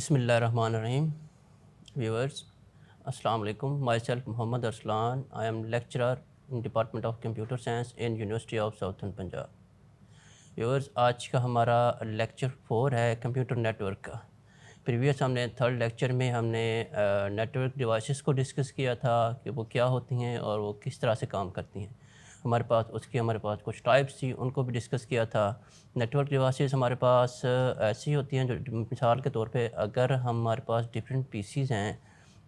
بسم اللہ الرحمن الرحیم. Viewers, Assalamu alaikum. Myself Muhammad Arslan. I am lecturer in Department of Computer Science in University of Southern Punjab. Viewers, آج کا ہمارا lecture 4 ہے کمپیوٹر نیٹ ورک کا. پریویس ہم نے تھرڈ لیکچر میں ہم نے نیٹ ورک ڈیوائسز کو ڈسکس کیا تھا کہ وہ کیا ہوتی ہیں اور وہ کس طرح سے کام کرتی ہیں. ہمارے پاس کچھ ٹائپس تھی، ان کو بھی ڈسکس کیا تھا. نیٹ ورک ڈیوائسز ہمارے پاس ایسی ہوتی ہیں جو مثال کے طور پہ اگر ہمارے پاس ڈفرینٹ پی سیز ہیں،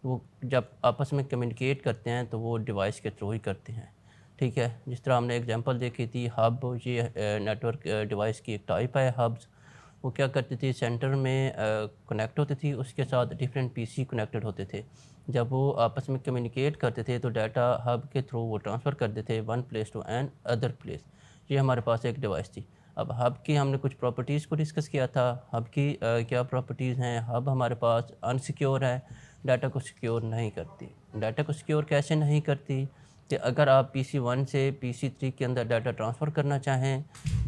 وہ جب آپس میں کمیونیکیٹ کرتے ہیں تو وہ ڈیوائس کے تھرو ہی کرتے ہیں. ٹھیک ہے، جس طرح ہم نے اگزامپل دیکھی تھی ہب، یہ نیٹ ورک ڈیوائس کی ایک ٹائپ ہے ہبز. وہ کیا کرتی تھی، سینٹر میں کنیکٹ ہوتی تھی، اس کے ساتھ ڈفرینٹ پی سی کنیکٹڈ ہوتے تھے. جب وہ آپس میں کمیونیکیٹ کرتے تھے تو ڈیٹا ہب کے تھرو وہ ٹرانسفر کر دیتے تھے one place to another place. یہ ہمارے پاس ایک ڈیوائس تھی. اب ہب کی ہم نے کچھ پراپرٹیز کو ڈسکس کیا تھا. ہب کی کیا پراپرٹیز ہیں؟ ہب ہمارے پاس انسیکیور ہے، ڈیٹا کو سیکیور نہیں کرتی. ڈیٹا کو سیکیور کیسے نہیں کرتی کہ اگر آپ پی سی 1 سے پی سی 3 کے اندر ڈیٹا ٹرانسفر کرنا چاہیں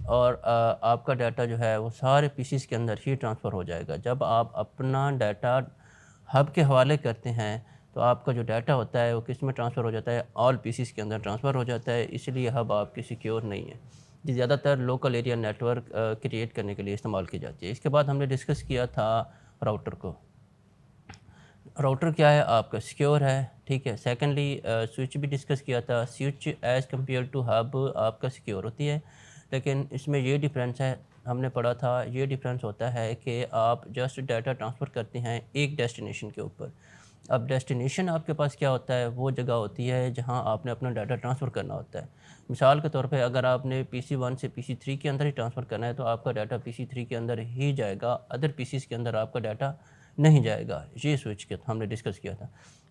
اور آپ کا ڈیٹا جو ہے وہ سارے پی سیز کے اندر ہی ٹرانسفر ہو جائے گا. جب آپ اپنا ڈیٹا ہب کے حوالے کرتے ہیں تو آپ کا جو ڈیٹا ہوتا ہے وہ کس میں ٹرانسفر ہو جاتا ہے؟ آل پی سیز کے اندر ٹرانسفر ہو جاتا ہے. اس لیے ہب آپ کی سیکیور نہیں ہے. یہ زیادہ تر local area network create کرنے کے لیے استعمال کی جاتی ہے. اس کے بعد ہم نے ڈسکس کیا تھا راؤٹر کو. راؤٹر کیا ہے؟ آپ کا سیکیور ہے. ٹھیک ہے. سیکنڈلی سوئچ بھی ڈسکس کیا تھا. Switch as compare to hub آپ کا سیکیور ہوتی ہے، لیکن اس میں یہ ڈیفرنس ہے، ہم نے پڑھا تھا یہ ڈیفرنس ہوتا ہے کہ آپ جسٹ ڈیٹا ٹرانسفر کرتے ہیں ایک ڈیسٹینیشن کے اوپر. اب ڈیسٹینیشن آپ کے پاس کیا ہوتا ہے؟ وہ جگہ ہوتی ہے جہاں آپ نے اپنا ڈیٹا ٹرانسفر کرنا ہوتا ہے. مثال کے طور پہ اگر آپ نے پی سی 1 سے پی سی 3 کے اندر ہی ٹرانسفر کرنا ہے تو آپ کا ڈیٹا پی سی 3 کے اندر ہی جائے گا، ادر پی سیز کے اندر آپ کا ڈیٹا نہیں جائے گا. یہ سوئچ کے ہم نے ڈسکس کیا تھا.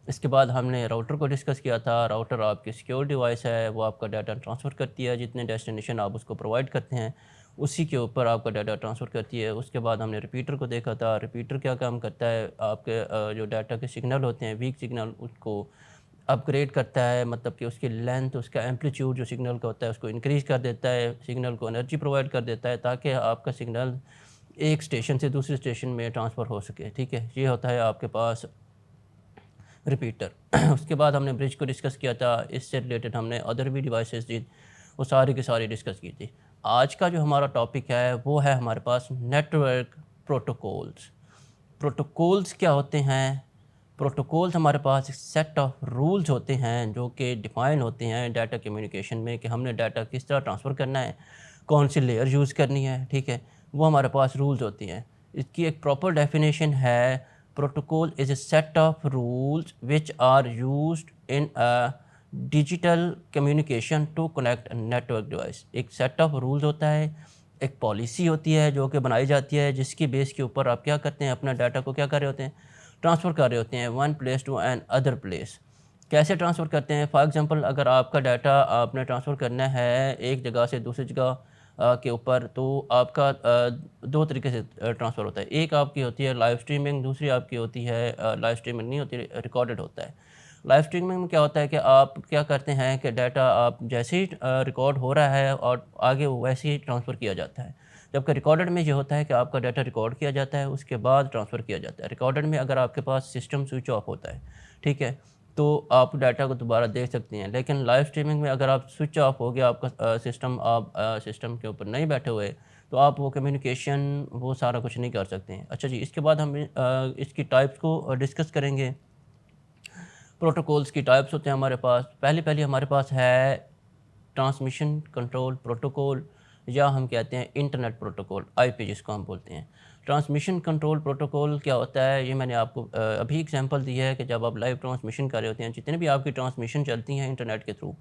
اس کے بعد ہم نے راؤٹر کو ڈسکس کیا تھا. راؤٹر آپ کی سیکیور ڈیوائس ہے، وہ آپ کا ڈیٹا ٹرانسفر کرتی ہے، جتنے ڈیسٹینیشن آپ اس کو پرووائڈ کرتے ہیں اسی کے اوپر آپ کا ڈیٹا ٹرانسفر کرتی ہے. اس کے بعد ہم نے ریپیٹر کو دیکھا تھا. ریپیٹر کیا کام کرتا ہے؟ آپ کے جو ڈیٹا کے سگنل ہوتے ہیں، ویک سگنل، اس کو اپ گریڈ کرتا ہے، مطلب کہ اس کی لینتھ، اس کا ایمپلیٹیوڈ جو سگنل کا ہوتا ہے اس کو انکریز کر دیتا ہے، سگنل کو انرجی پرووائڈ کر دیتا ہے تاکہ آپ کا سگنل ایک اسٹیشن سے دوسرے اسٹیشن میں ٹرانسفر ہو سکے. ٹھیک ہے، یہ ہوتا ہے آپ کے پاس ریپیٹر. اس کے بعد ہم نے برج کو ڈسکس کیا تھا. اس سے ریلیٹڈ ہم نے ادر بھی ڈیوائسز دی، وہ ساری کی ساری ڈسکس کی تھی. آج کا جو ہمارا ٹاپک ہے وہ ہے ہمارے پاس نیٹ ورک پروٹوکولز. پروٹوکولز کیا ہوتے ہیں؟ پروٹوکولز ہمارے پاس ایک سیٹ آف رولز ہوتے ہیں جو کہ ڈیفائن ہوتے ہیں ڈیٹا کمیونیکیشن میں کہ ہم نے ڈیٹا کس طرح ٹرانسفر کرنا ہے، کون سی لیئر یوز کرنی ہے. ٹھیک ہے، وہ ہمارے پاس رولز ہوتی ہیں. اس کی ایک پراپر ڈیفینیشن ہے: protocol is a set of rules which are used in digital communication to connect network device. ایک سیٹ آف رولز ہوتا ہے، ایک پالیسی ہوتی ہے جو کہ بنائی جاتی ہے جس کی بیس کے اوپر آپ کیا کرتے ہیں؟ اپنا ڈیٹا کو کیا کر رہے ہوتے ہیں؟ ٹرانسفر کر رہے ہوتے ہیں one place to another place. کیسے ٹرانسفر کرتے ہیں؟ فار ایگزامپل اگر آپ کا ڈیٹا آپ نے ٹرانسفر کرنا ہے ایک جگہ سے دوسری جگہ کے اوپر، تو آپ کا دو طریقے سے ٹرانسفر ہوتا ہے. ایک آپ کی ہوتی ہے لائیو اسٹریمنگ، دوسری آپ کی ہوتی ہے لائیو اسٹریمنگ نہیں ہوتی، ریکارڈڈ ہوتا ہے. لائیو اسٹریمنگ میں کیا ہوتا ہے کہ آپ کیا کرتے ہیں کہ ڈیٹا آپ جیسے ہی ریکارڈ ہو رہا ہے اور آگے ویسے ہی ٹرانسفر کیا جاتا ہے. جبکہ ریکارڈڈ میں یہ ہوتا ہے کہ آپ کا ڈیٹا ریکارڈ کیا جاتا ہے، اس کے بعد ٹرانسفر کیا جاتا ہے. ریکارڈڈ میں اگر آپ کے پاس سسٹم سوئچ آف ہوتا ہے، ٹھیک ہے، تو آپ ڈیٹا کو دوبارہ دیکھ سکتے ہیں. لیکن لائیو اسٹریمنگ میں اگر آپ سوئچ آف ہو گیا آپ کا سسٹم، آپ سسٹم کے اوپر نہیں بیٹھے ہوئے، تو آپ وہ کمیونیکیشن وہ سارا کچھ نہیں کر سکتے ہیں. اچھا جی، اس کے بعد ہم اس کی ٹائپس کو ڈسکس کریں گے. پروٹوکولز کی ٹائپس ہوتے ہیں ہمارے پاس. پہلی ہمارے پاس ہے ٹرانسمیشن کنٹرول پروٹوکول، یا ہم کہتے ہیں انٹرنیٹ پروٹوکول، آئی پی جس کو ہم بولتے ہیں. ٹرانسمیشن کنٹرول پروٹوکول کیا ہوتا ہے؟ یہ میں نے آپ کو ابھی ایگزامپل دی ہے کہ جب آپ لائیو ٹرانسمیشن کر رہے ہوتے ہیں، جتنے بھی آپ کی ٹرانسمیشن چلتی ہیں انٹرنیٹ کے تھرو،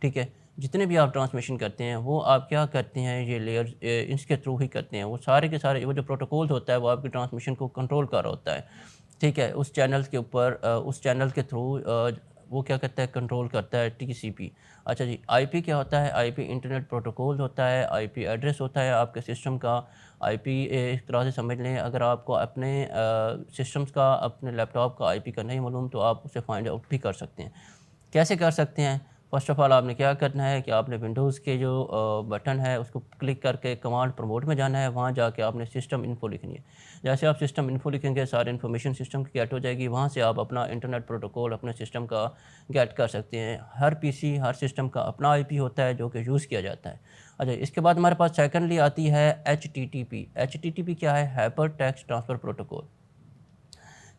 ٹھیک ہے، جتنے بھی آپ ٹرانسمیشن کرتے ہیں وہ آپ کیا کرتے ہیں؟ یہ لیئر اس کے تھرو ہی کرتے ہیں. وہ سارے کے سارے وہ جو پروٹوکولز ہوتا ہے وہ آپ کی ٹرانسمیشن کو کنٹرول کر رہا ہوتا ہے. ٹھیک ہے، اس چینلز کے اوپر اس چینل کے تھرو وہ کیا کرتا ہے؟ کنٹرول کرتا ہے ٹی سی پی. اچھا جی، آئی پی کیا ہوتا ہے؟ آئی پی انٹرنیٹ پروٹوکول ہوتا ہے. آئی پی ایڈریس ہوتا ہے آپ کے سسٹم کا. آئی پی ایک طرح سے سمجھ لیں، اگر آپ کو اپنے سسٹمز کا، اپنے لیپ ٹاپ کا آئی پی کا نہیں معلوم تو آپ اسے فائنڈ آؤٹ بھی کر سکتے ہیں. کیسے کر سکتے ہیں؟ فرسٹ آف آل آپ نے کیا کرنا ہے کہ آپ نے ونڈوز کے جو بٹن ہے اس کو کلک کر کے کمانڈ پروموٹ میں جانا ہے. وہاں جا کے آپ نے سسٹم انفو لکھنی ہے. جیسے آپ سسٹم انفو لکھیں گے سارے انفارمیشن سسٹم کی گیٹ ہو جائے گی. وہاں سے آپ اپنا انٹرنیٹ پروٹوکول اپنے سسٹم کا گیٹ کر سکتے ہیں. ہر پی سی ہر سسٹم کا اپنا آئی پی ہوتا ہے جو کہ یوز کیا جاتا ہے. اچھا اس کے بعد ہمارے پاس سیکنڈلی آتی ہے H T T P. H T T P کیا ہے؟ Hyper text transfer protocol.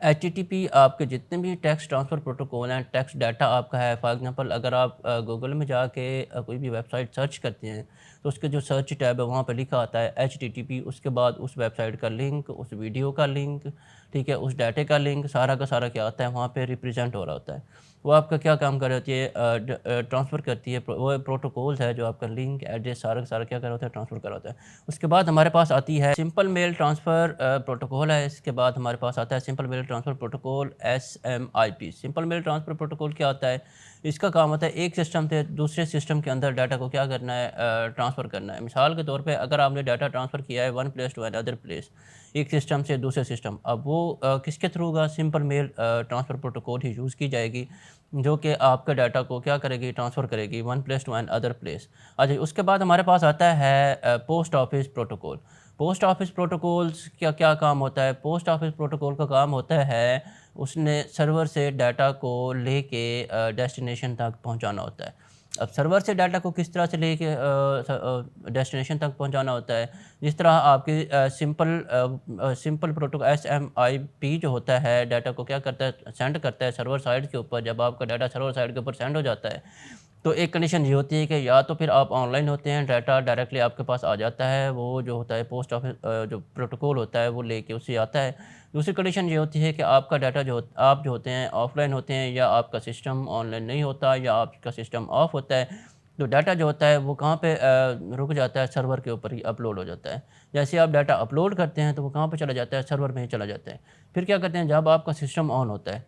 H T T P آپ کے جتنے بھی ٹیکسٹ ٹرانسفر پروٹوکول ہیں، ٹیکسٹ ڈاٹا آپ کا ہے. فار ایگزامپل اگر آپ گوگل میں جا کے کوئی بھی ویب سائٹ سرچ کرتے ہیں تو اس کے جو سرچ ٹیب ہے وہاں پہ لکھا آتا ہے ایچ ٹی ٹی پی. اس کے بعد اس ویب سائٹ کا لنک، اس ویڈیو کا لنک، ٹھیک ہے، اس ڈاٹے کا لنک، سارا کا سارا کیا آتا ہے وہاں پہ ریپرزینٹ ہو رہا ہوتا ہے. وہ آپ کا کیا کام کر رہی ہوتی ہے؟ ٹرانسفر کرتی ہے. وہ پروٹوکولز ہے جو آپ کا لنک ایڈریس سارا کا سارا کیا کر رہا ہوتا ہے؟ ٹرانسفر کر رہا ہوتا ہے. اس کے بعد ہمارے پاس آتی ہے سمپل میل ٹرانسفر پروٹوکول ہے. اس کے بعد ہمارے پاس آتا ہے simple mail transfer protocol SMIP. Simple mail transfer protocol کیا ہوتا ہے؟ اس کا کام ہوتا ہے ایک سسٹم سے دوسرے سسٹم کے اندر ڈاٹا کو کیا کرنا ہے؟ ٹرانسفر کرنا ہے. مثال کے طور پہ اگر آپ نے ڈاٹا ٹرانسفر کیا ہے one place to other place, ایک سسٹم سے دوسرے سسٹم، اب وہ کس کے تھرو ہوگا؟ سمپل میل ٹرانسفر پروٹوکول ہی یوز کی جائے گی جو کہ آپ کے ڈاٹا کو کیا کرے گی؟ ٹرانسفر کرے گی one place to other place. اچھا اس کے بعد ہمارے پاس آتا ہے post office protocol. Post office protocols کا کیا کام ہوتا ہے؟ پوسٹ آفس پروٹوکول کا کام ہوتا ہے اس نے سرور سے ڈاٹا کو لے کے ڈیسٹینیشن تک پہنچانا ہوتا ہے. اب سرور سے ڈاٹا کو کس طرح سے لے کے ڈیسٹینیشن تک پہنچانا ہوتا ہے؟ جس طرح آپ کی سمپل پروٹوکول SMIP جو ہوتا ہے ڈاٹا کو کیا کرتا ہے؟ سینڈ کرتا ہے سرور سائڈ کے اوپر. جب آپ کا ڈاٹا سرور سائڈ کے اوپر سینڈ ہو جاتا ہے تو ایک کنڈیشن یہ ہوتی ہے کہ یا تو پھر آپ آن لائن ہوتے ہیں، ڈاٹا ڈائریکٹلی آپ کے پاس آ جاتا ہے، وہ جو ہوتا ہے پوسٹ آفس جو پروٹوکول ہوتا ہے وہ لے کے اس سے آتا ہے. دوسری کنڈیشن یہ ہوتی ہے کہ آپ کا ڈاٹا آپ جو ہوتے ہیں آف لائن ہوتے ہیں، یا آپ کا سسٹم آن لائن نہیں ہوتا، یا آپ کا سسٹم آف ہوتا ہے. تو ڈاٹا جو ہوتا ہے وہ کہاں پہ رک جاتا ہے؟ سرور کے اوپر ہی اپلوڈ ہو جاتا ہے. جیسے آپ ڈاٹا اپلوڈ کرتے ہیں تو وہ کہاں پہ چلا جاتا ہے؟ سرور میں ہی چلا جاتا ہے. پھر کیا کرتے ہیں جب آپ کا سسٹم آن ہوتا ہے،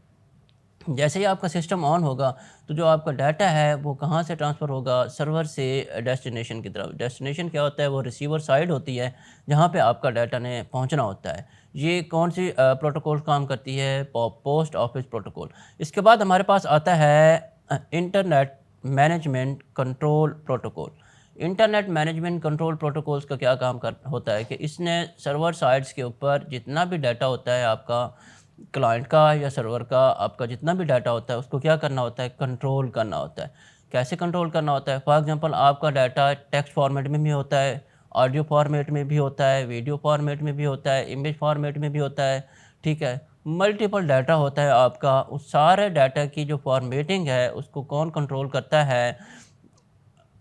جیسے ہی آپ کا سسٹم آن ہوگا تو جو آپ کا ڈاٹا ہے وہ کہاں سے ٹرانسفر ہوگا؟ سرور سے ڈیسٹینیشن کی طرف. ڈیسٹینیشن کیا ہوتا ہے؟ وہ ریسیور سائڈ ہوتی ہے جہاں پہ آپ کا ڈاٹا نے پہنچنا ہوتا ہے. یہ کون سی پروٹوکول کام کرتی ہے؟ Post office protocol. اس کے بعد ہمارے پاس آتا ہے internet management control protocol. Internet management control protocols کا کیا کام ہوتا ہے کہ اس نے سرور سائٹس کے اوپر جتنا بھی ڈاٹا ہوتا ہے آپ کا کلائنٹ کا یا سرور کا، آپ کا جتنا بھی ڈاٹا ہوتا ہے اس کو کیا کرنا ہوتا ہے؟ کنٹرول کرنا ہوتا ہے. کیسے کنٹرول کرنا ہوتا ہے؟ فار ایگزامپل آپ کا ڈاٹا ٹیکسٹ فارمیٹ میں بھی ہوتا ہے، آڈیو فارمیٹ میں بھی ہوتا ہے، ویڈیو فارمیٹ میں بھی ہوتا ہے، امیج فارمیٹ میں بھی ہوتا ہے، ٹھیک ہے، ملٹیپل ڈاٹا ہوتا ہے آپ کا. اس سارے ڈاٹا کی جو فارمیٹنگ ہے اس کو کون کنٹرول کرتا ہے؟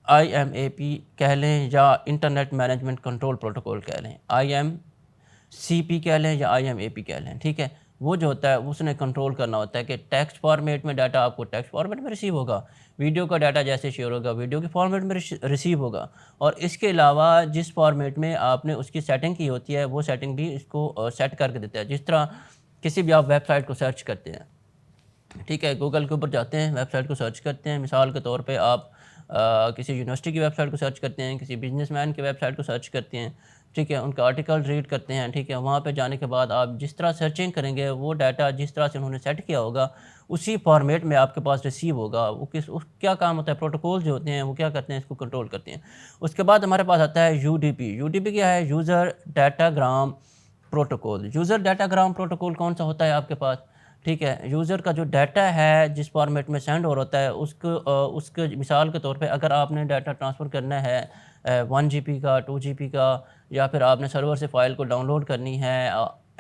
IMAP کہہ لیں یا انٹرنیٹ مینجمنٹ کنٹرول پروٹوکول کہہ لیں، IMCP کہہ لیں یا IMAP کہہ لیں، ٹھیک ہے. وہ جو ہوتا ہے اس نے کنٹرول کرنا ہوتا ہے کہ ٹیکسٹ فارمیٹ میں ڈاٹا آپ کو ٹیکسٹ فارمیٹ میں ریسیو ہوگا، ویڈیو کا ڈاٹا جیسے شیئر ہوگا ویڈیو کے فارمیٹ میں ریسیو ہوگا، اور اس کے علاوہ جس فارمیٹ میں آپ نے اس کی سیٹنگ کی ہوتی ہے وہ سیٹنگ بھی اس کو سیٹ کر کے دیتا ہے. جس طرح کسی بھی آپ ویب سائٹ کو سرچ کرتے ہیں، ٹھیک ہے، گوگل کے اوپر جاتے ہیں، ویب سائٹ کو سرچ کرتے ہیں. مثال کے طور پہ آپ کسی یونیورسٹی کی ویب سائٹ کو سرچ کرتے ہیں، کسی بزنس مین کی ویب سائٹ کو سرچ کرتے ہیں، ٹھیک ہے، ان کا آرٹیکل ریڈ کرتے ہیں، ٹھیک ہے. وہاں پہ جانے کے بعد آپ جس طرح سرچنگ کریں گے وہ ڈاٹا جس طرح سے انہوں نے سیٹ کیا ہوگا اسی فارمیٹ میں آپ کے پاس ریسیو ہوگا. وہ اس کیا کام ہوتا ہے؟ پروٹوکول جو ہوتے ہیں وہ کیا کرتے ہیں؟ اس کو کنٹرول کرتے ہیں. اس کے بعد ہمارے پاس آتا ہے UDP. UDP کیا ہے؟ User data gram protocol. User data gram protocol کون سا ہوتا ہے آپ کے پاس؟ ٹھیک ہے، یوزر کا جو ڈاٹا ہے جس فارمیٹ میں سینڈ ہو رہا ہوتا ہے اس کے مثال کے طور پہ اگر آپ نے ڈاٹا ٹرانسفر کرنا ہے 1 GB کا، 2 GB کا، یا پھر آپ نے سرور سے فائل کو ڈاؤن لوڈ کرنی ہے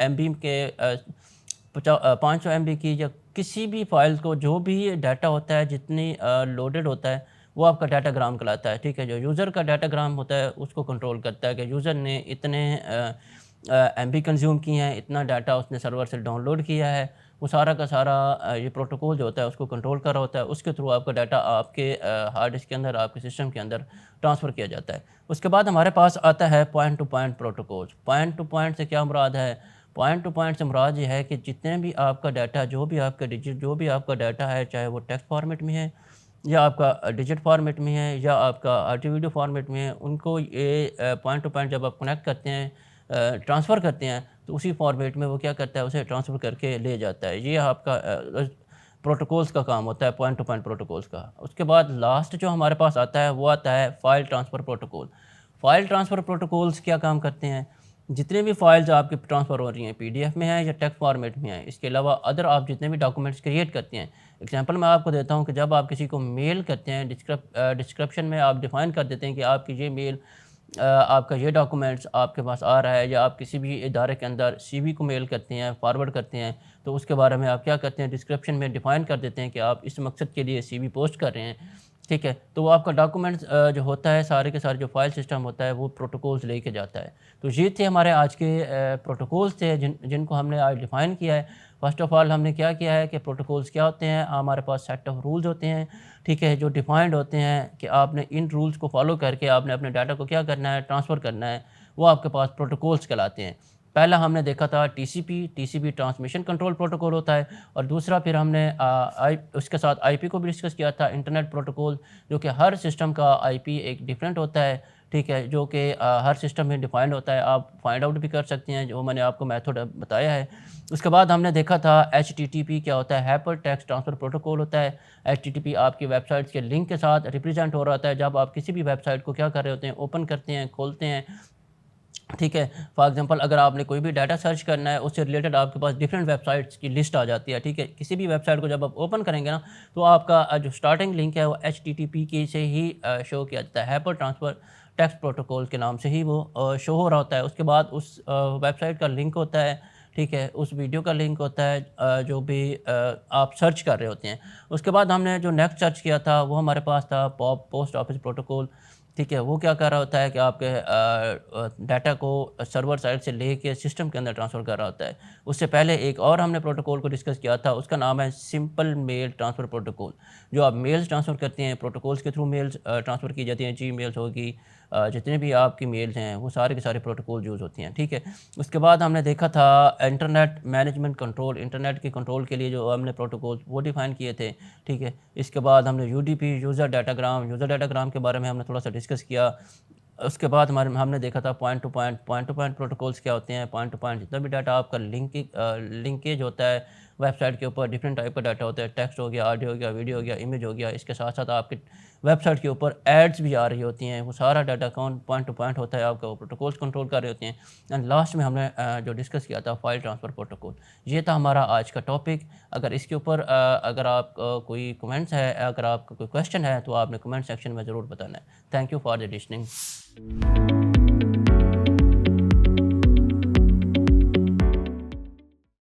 MB کے 500 MB کی، یا کسی بھی فائل کو جو بھی ڈاٹا ہوتا ہے جتنی لوڈڈ ہوتا ہے وہ آپ کا ڈاٹا گرام کہلاتا ہے. ٹھیک ہے، جو یوزر کا ڈاٹا گرام ہوتا ہے اس کو کنٹرول کرتا ہے کہ یوزر نے اتنے MB کنزیوم کی ہیں، اتنا ڈاٹا اس نے سرور سے ڈاؤن لوڈ کیا ہے. وہ سارا کا سارا یہ پروٹوکول جو ہوتا ہے اس کو کنٹرول کر رہا ہوتا ہے. اس کے تھرو آپ کا ڈاٹا آپ کے ہارڈ ڈسک کے اندر، آپ کے سسٹم کے اندر ٹرانسفر کیا جاتا ہے. اس کے بعد ہمارے پاس آتا ہے point to point protocol. Point to point سے کیا مراد ہے؟ پوائنٹ ٹو پوائنٹ سے مراد یہ ہے کہ جتنے بھی آپ کا ڈاٹا، جو بھی آپ کا ڈیجٹ، جو بھی آپ کا ڈاٹا ہے، چاہے وہ ٹیکسٹ فارمیٹ میں ہے یا آپ کا ڈیجٹ فارمیٹ میں ہے یا آپ کا آڈیو ویڈیو فارمیٹ میں ہے، ان کو یہ پوائنٹ ٹو پوائنٹ جب آپ کنیکٹ کرتے ہیں، ٹرانسفر کرتے ہیں، تو اسی فارمیٹ میں وہ کیا کرتا ہے؟ اسے ٹرانسفر کر کے لے جاتا ہے. یہ آپ کا پروٹوکولز کا کام ہوتا ہے, پوائنٹ ٹو پوائنٹ پروٹوکولز کا. اس کے بعد لاسٹ جو ہمارے پاس آتا ہے وہ آتا ہے file transfer protocol. File transfer protocols کیا کام کرتے ہیں؟ جتنے بھی فائلز آپ کے ٹرانسفر ہو رہی ہیں PDF میں ہیں یا ٹیکسٹ فارمیٹ میں ہیں, اس کے علاوہ ادر آپ جتنے بھی ڈاکومنٹس کریٹ کرتے ہیں. ایگزامپل میں آپ کو دیتا ہوں کہ جب آپ کسی کو میل کرتے ہیں, ڈسکرپشن میں آپ ڈیفائن کر دیتے ہیں کہ آپ کی یہ میل, آپ کا یہ ڈاکومنٹس آپ کے پاس آ رہا ہے, یا آپ کسی بھی ادارے کے اندر CV کو میل کرتے ہیں, فارورڈ کرتے ہیں, تو اس کے بارے میں آپ کیا کرتے ہیں, ڈسکرپشن میں ڈیفائن کر دیتے ہیں کہ آپ اس مقصد کے لیے CV پوسٹ کر رہے ہیں. ٹھیک ہے, تو وہ آپ کا ڈاکومنٹس جو ہوتا ہے, سارے کے سارے جو فائل سسٹم ہوتا ہے وہ پروٹوکولز لے کے جاتا ہے. تو یہ تھے ہمارے آج کے پروٹوکولز تھے جن کو ہم نے آج ڈیفائن کیا ہے. فرسٹ آف آل ہم نے کیا کیا ہے کہ پروٹوکولز کیا ہوتے ہیں, ہمارے پاس سیٹ آف رولز ہوتے ہیں, ٹھیک ہے, جو ڈیفائنڈ ہوتے ہیں کہ آپ نے ان رولز کو فالو کر کے آپ نے اپنے ڈاٹا کو کیا کرنا ہے, ٹرانسفر کرنا ہے, وہ آپ کے پاس پروٹوکولز کہلاتے ہیں. پہلا ہم نے دیکھا تھا TCP ٹرانسمیشن کنٹرول پروٹوکول ہوتا ہے, اور دوسرا پھر ہم نے اس کے ساتھ IP کو بھی ڈسکس کیا تھا, انٹرنیٹ پروٹوکول, جو کہ ہر سسٹم کا IP ایک ڈیفرنٹ ہوتا ہے, ٹھیک ہے, جو کہ ہر سسٹم میں ڈیفائنڈ ہوتا ہے. آپ فائنڈ آؤٹ بھی کر سکتے ہیں, جو میں نے آپ کو میتھڈ بتایا ہے. اس کے بعد ہم نے دیکھا تھا HTTP کیا ہوتا ہے, ہائپر ٹیکسٹ ٹرانسفر پروٹوکول ہوتا ہے. HTTP آپ کی ویب سائٹس کے لنک کے ساتھ ریپرزینٹ ہو رہا ہوتا ہے جب آپ کسی بھی ویب سائٹ کو کیا کر رہے ہوتے ہیں, اوپن کرتے ہیں, کھولتے ہیں. ٹھیک ہے, فار ایگزامپل اگر آپ نے کوئی بھی ڈاٹا سرچ کرنا ہے, اس سے ریلیٹڈ آپ کے پاس ڈفرینٹ ویب سائٹس کی لسٹ آ جاتی ہے. ٹھیک ہے, کسی بھی ویب سائٹ کو جب آپ اوپن کریں گے نا, تو آپ کا جو سٹارٹنگ لنک ہے وہ HTTP کی سے ہی شو کیا جاتا ہے, ہائپر ٹرانسفر ٹیکسٹ پروٹوکول کے نام سے ہی وہ شو ہو رہا ہوتا ہے. اس کے بعد اس ویب سائٹ کا لنک ہوتا ہے, ٹھیک ہے, اس ویڈیو کا لنک ہوتا ہے جو بھی آپ سرچ کر رہے ہوتے ہیں. اس کے بعد ہم نے جو نیکسٹ سرچ کیا تھا وہ ہمارے پاس تھا پوسٹ آفس پروٹوکول. ٹھیک ہے, وہ کیا کر رہا ہوتا ہے کہ آپ کے ڈاٹا کو سرور سائٹ سے لے کے سسٹم کے اندر ٹرانسفر کر رہا ہوتا ہے. اس سے پہلے ایک اور ہم نے پروٹوکول کو ڈسکس کیا تھا, اس کا نام ہے سمپل میل ٹرانسفر پروٹوکول. جو آپ میلز ٹرانسفر کرتے ہیں, پروٹوکولز کے تھرو میلز ٹرانسفر کی جاتی ہیں, جی میلز ہوگی, جتنے بھی آپ کی میلز ہیں وہ سارے کے سارے پروٹوکول یوز ہوتی ہیں. ٹھیک ہے, اس کے بعد ہم نے دیکھا تھا انٹرنیٹ مینجمنٹ کنٹرول, انٹرنیٹ کے کنٹرول کے لیے جو ہم نے پروٹوکول وہ ڈیفائن کیے تھے. ٹھیک ہے, اس کے بعد ہم نے UDP یوزر ڈاٹا گرام کے بارے میں ہم نے تھوڑا سا ڈسکس کیا. اس کے بعد ہم نے دیکھا تھا پوائنٹ ٹو پوائنٹ پروٹوکولز کیا ہوتے ہیں. پوائنٹ ٹو پوائنٹ جتنا بھی ڈاٹا آپ کا لنکیج ہوتا ہے ویب سائٹ کے اوپر, ڈفرینٹ ٹائپ کا ڈاٹا ہوتا ہے, ٹیکسٹ ہو گیا, آڈیو ہو گیا, ویڈیو ہو گیا, امیج ہو گیا. اس کے ساتھ ساتھ آپ کے ویب سائٹ کے اوپر ایڈز بھی آ رہی ہوتی ہیں, وہ سارا ڈاٹا پوائنٹ ٹو پوائنٹ ہوتا ہے آپ کا, وہ پروٹوکولز کنٹرول کر رہے ہوتے ہیں. اینڈ لاسٹ میں ہم نے جو ڈسکس کیا تھا فائل ٹرانسفر پروٹوکول. یہ تھا ہمارا آج کا ٹاپک. اگر اس کے اوپر اگر آپ کوئی کمنٹس ہے, اگر آپ کا کوئی کویشچن ہے, تو آپ نے کمنٹ سیکشن میں ضرور بتانا ہے. Thank you for the listening.